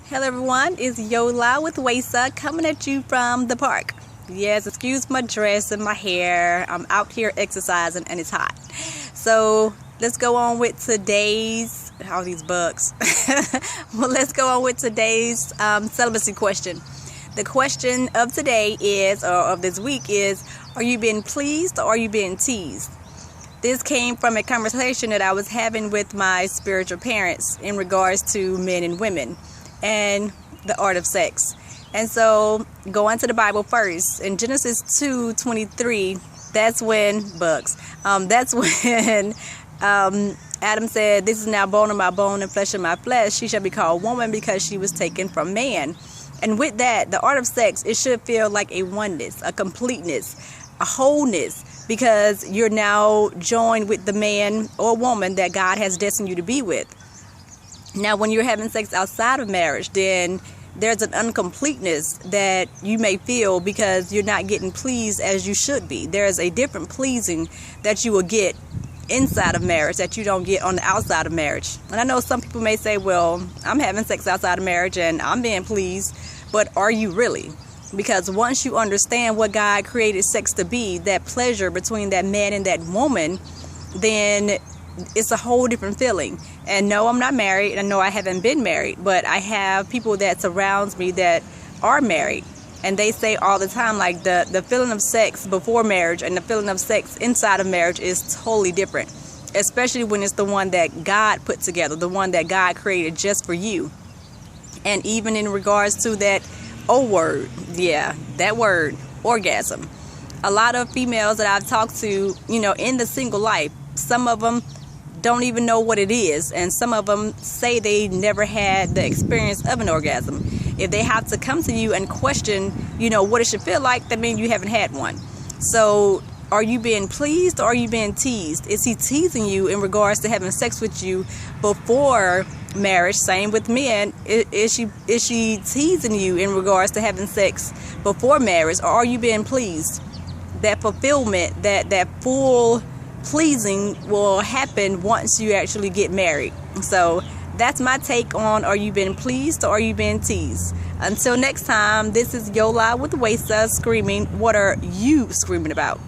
Hello everyone, it's Yolanda with Waysa coming at you from the park. Yes, excuse my dress and my hair. I'm out here exercising and it's hot. So let's go on with today's, all these bugs. Well, let's go on with today's celibacy question. The question of today is, or of this week is, are you being pleased or are you being teased? This came from a conversation that I was having with my spiritual parents in regards to men and women and the art of sex. And so going to the Bible first, in Genesis 2:23, that's when Adam said, "This is now bone of my bone and flesh of my flesh. She shall be called woman because she was taken from man." And with that, the art of sex, it should feel like a oneness, a completeness, a wholeness, because you're now joined with the man or woman that God has destined you to be with. Now, when you're having sex outside of marriage, then there's an incompleteness that you may feel because you're not getting pleased as you should be. There's a different pleasing that you will get inside of marriage that you don't get on the outside of marriage. And I know some people may say, well, I'm having sex outside of marriage and I'm being pleased, but are you really? Because once you understand what God created sex to be, that pleasure between that man and that woman, then it's a whole different feeling. And no, I'm not married, and no, I haven't been married, but I have people that surrounds me that are married, and they say all the time, like, the feeling of sex before marriage and the feeling of sex inside of marriage is totally different, especially when it's the one that God put together, the one that God created just for you. And even in regards to that word, that word, orgasm, a lot of females that I've talked to, in the single life, some of them don't even know what it is, and some of them say they never had the experience of an orgasm. If they have to come to you and question, what it should feel like, that means you haven't had one. So are you being pleased or are you being teased? Is he teasing you in regards to having sex with you before marriage? Same with men. Is she teasing you in regards to having sex before marriage, or are you being pleased? That fulfillment, that full pleasing will happen once you actually get married. So that's my take on, are you being pleased or are you being teased? Until next time, this is Yola with Waysa screaming, what are you screaming about?